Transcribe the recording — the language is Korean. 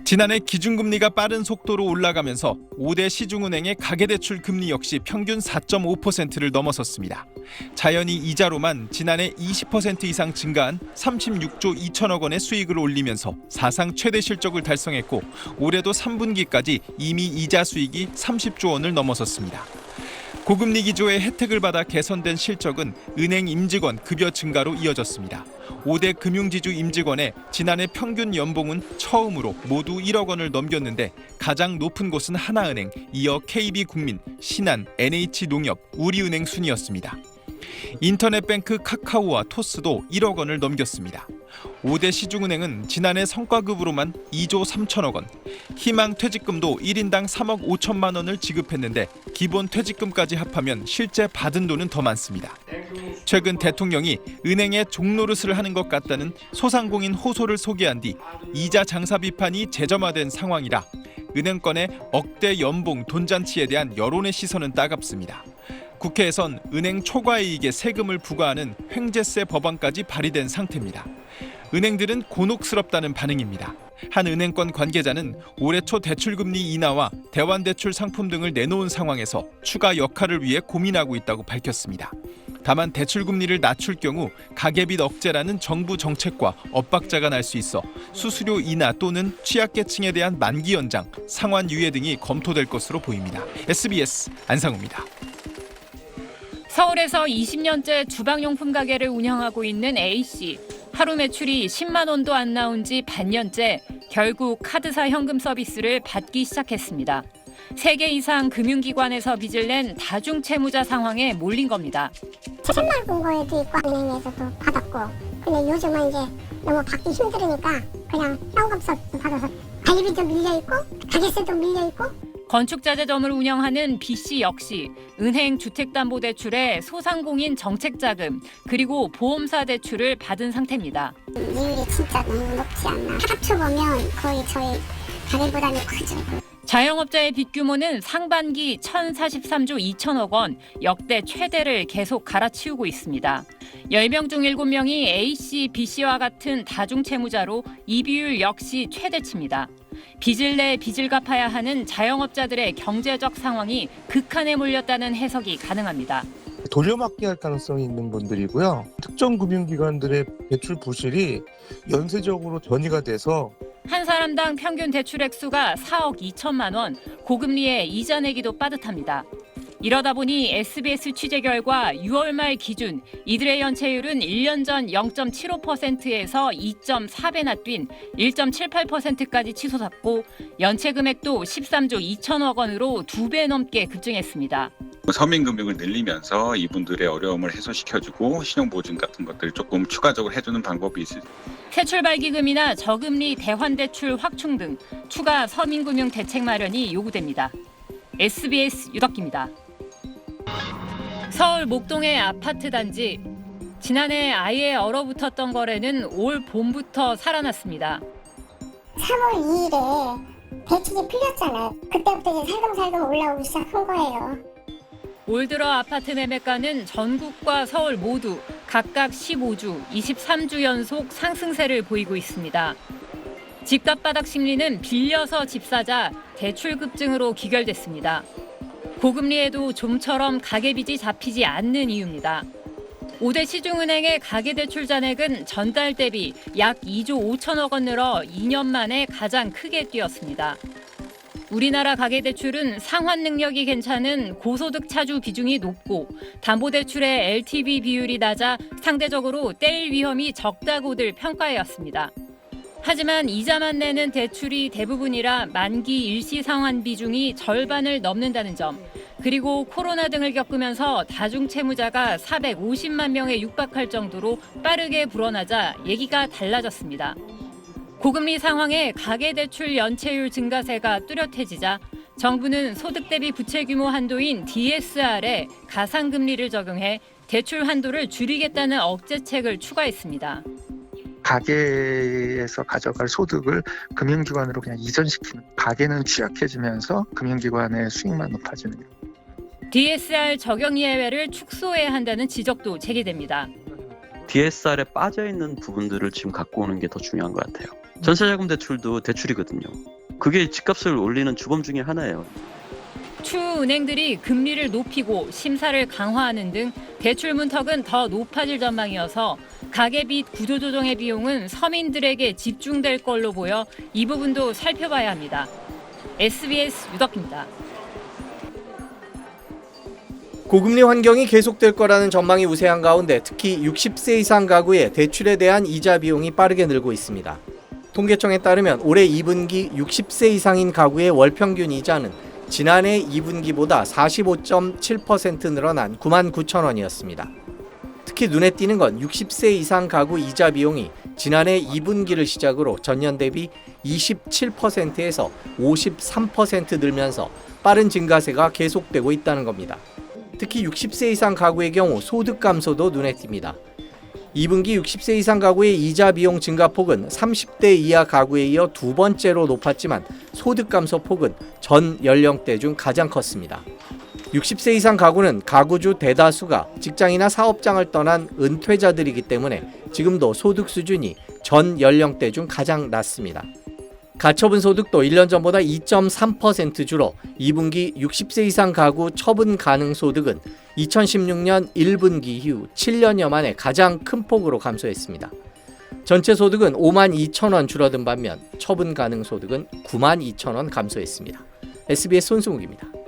지난해 기준금리가 빠른 속도로 올라가면서 5대 시중은행의 가계대출 금리 역시 평균 4.5%를 넘어섰습니다. 자연히 이자로만 지난해 20% 이상 증가한 36조 2천억 원의 수익을 올리면서 사상 최대 실적을 달성했고 올해도 3분기까지 이미 이자 수익이 30조 원을 넘어섰습니다. 고금리 기조의 혜택을 받아 개선된 실적은 은행 임직원 급여 증가로 이어졌습니다. 5대 금융지주 임직원의 지난해 평균 연봉은 처음으로 모두 1억 원을 넘겼는데 가장 높은 곳은 하나은행, 이어 KB국민, 신한, NH농협, 우리은행 순이었습니다. 인터넷뱅크 카카오와 토스도 1억 원을 넘겼습니다. 5대 시중은행은 지난해 성과급으로만 2조 3천억 원, 희망퇴직금도 1인당 3억 5천만 원을 지급했는데 기본 퇴직금까지 합하면 실제 받은 돈은 더 많습니다. 최근 대통령이 은행에 종노릇을 하는 것 같다는 소상공인 호소를 소개한 뒤 이자 장사 비판이 재점화된 상황이라 은행권의 억대 연봉 돈잔치에 대한 여론의 시선은 따갑습니다. 국회에선 은행 초과이익에 세금을 부과하는 횡재세 법안까지 발의된 상태입니다. 은행들은 곤혹스럽다는 반응입니다. 한 은행권 관계자는 올해 초 대출금리 인하와 대환대출 상품 등을 내놓은 상황에서 추가 역할을 위해 고민하고 있다고 밝혔습니다. 다만 대출금리를 낮출 경우 가계빚 억제라는 정부 정책과 엇박자가 날 수 있어 수수료 인하 또는 취약계층에 대한 만기 연장, 상환 유예 등이 검토될 것으로 보입니다. SBS 안상우입니다. 서울에서 20년째 주방용품 가게를 운영하고 있는 A씨. 하루 매출이 10만 원도 안 나온 지 반년째 결국 카드사 현금 서비스를 받기 시작했습니다. 3개 이상 금융기관에서 빚을 낸 다중채무자 상황에 몰린 겁니다. 7천만 본 거에도 있고 은행에서도 받았고 근데 요즘은 이제 너무 받기 힘들으니까 그냥 현금 서비스 받아서 관리비도 밀려있고 가게세도 밀려있고 건축자재점을 운영하는 B씨 역시 은행 주택담보대출에 소상공인 정책자금 그리고 보험사 대출을 받은 상태입니다. 이율이 진짜 너무 높지 않나. 합쳐보면 거의 저희 가계부담이 크죠. 자영업자의 빚 규모는 상반기 1,043조 2천억 원, 역대 최대를 계속 갈아치우고 있습니다. 10명 중 7명이 A씨, B씨와 같은 다중채무자로 이 비율 역시 최대치입니다. 빚을 내 빚을 갚아야 하는 자영업자들의 경제적 상황이 극한에 몰렸다는 해석이 가능합니다. 돌려막기 할 가능성이 있는 분들이고요. 특정 금융기관들의 대출 부실이 연쇄적으로 전이가 돼서 한 사람당 평균 대출 액수가 4억 2천만 원, 고금리에 이자 내기도 빠듯합니다. 이러다 보니 SBS 취재 결과 6월 말 기준 이들의 연체율은 1년 전 0.75%에서 2.4배나 뛴 1.78%까지 치솟았고 연체 금액도 13조 2천억 원으로 2배 넘게 급증했습니다. 서민금융을 늘리면서 이분들의 어려움을 해소시켜주고 신용보증 같은 것들을 조금 추가적으로 해주는 방법이 있을. 새출발기금이나 저금리 대환대출 확충 등 추가 서민금융 대책 마련이 요구됩니다. SBS 유덕기입니다. 서울 목동의 아파트 단지. 지난해 아예 얼어붙었던 거래는 올 봄부터 살아났습니다. 3월 2일에 대출이 풀렸잖아요. 그때부터 이제 살금살금 올라오기 시작한 거예요. 올 들어 아파트 매매가는 전국과 서울 모두 각각 15주, 23주 연속 상승세를 보이고 있습니다. 집값 바닥 심리는 빌려서 집 사자, 대출 급증으로 귀결됐습니다. 고금리에도 좀처럼 가계빚이 잡히지 않는 이유입니다. 5대 시중은행의 가계대출 잔액은 전달 대비 약 2조 5천억 원 늘어 2년 만에 가장 크게 뛰었습니다. 우리나라 가계대출은 상환 능력이 괜찮은 고소득 차주 비중이 높고 담보대출의 LTV 비율이 낮아 상대적으로 떼일 위험이 적다고들 평가해왔습니다. 하지만 이자만 내는 대출이 대부분이라 만기 일시 상환 비중이 절반을 넘는다는 점, 그리고 코로나 등을 겪으면서 다중채무자가 450만 명에 육박할 정도로 빠르게 불어나자 얘기가 달라졌습니다. 고금리 상황에 가계대출 연체율 증가세가 뚜렷해지자 정부는 소득 대비 부채 규모 한도인 DSR에 가상금리를 적용해 대출 한도를 줄이겠다는 억제책을 추가했습니다. 가계에서 가져갈 소득을 금융기관으로 그냥 이전시키는, 가계는 취약해지면서 금융기관의 수익만 높아지는. DSR 적용 예외를 축소해야 한다는 지적도 제기됩니다. DSR에 빠져있는 부분들을 지금 갖고 오는 게 더 중요한 것 같아요. 전세자금 대출도 대출이거든요. 그게 집값을 올리는 주범 중에 하나예요. 추후 은행들이 금리를 높이고 심사를 강화하는 등 대출 문턱은 더 높아질 전망이어서 가계빚 구조조정의 비용은 서민들에게 집중될 걸로 보여 이 부분도 살펴봐야 합니다. SBS 유덕입니다. 고금리 환경이 계속될 거라는 전망이 우세한 가운데 특히 60세 이상 가구의 대출에 대한 이자 비용이 빠르게 늘고 있습니다. 통계청에 따르면 올해 2분기 60세 이상인 가구의 월 평균 이자는 지난해 2분기보다 45.7% 늘어난 99,000원이었습니다. 특히 눈에 띄는 건 60세 이상 가구 이자 비용이 지난해 2분기를 시작으로 전년 대비 27%에서 53% 늘면서 빠른 증가세가 계속되고 있다는 겁니다. 특히 60세 이상 가구의 경우 소득 감소도 눈에 띕니다. 2분기 60세 이상 가구의 이자 비용 증가폭은 30대 이하 가구에 이어 두 번째로 높았지만 소득 감소 폭은 전 연령대 중 가장 컸습니다. 60세 이상 가구는 가구주 대다수가 직장이나 사업장을 떠난 은퇴자들이기 때문에 지금도 소득 수준이 전 연령대 중 가장 낮습니다. 가처분 소득도 1년 전보다 2.3% 줄어 2분기 60세 이상 가구 처분 가능 소득은 2016년 1분기 이후 7년여 만에 가장 큰 폭으로 감소했습니다. 전체 소득은 52,000원 줄어든 반면 처분 가능 소득은 92,000원 감소했습니다. SBS 손승욱입니다.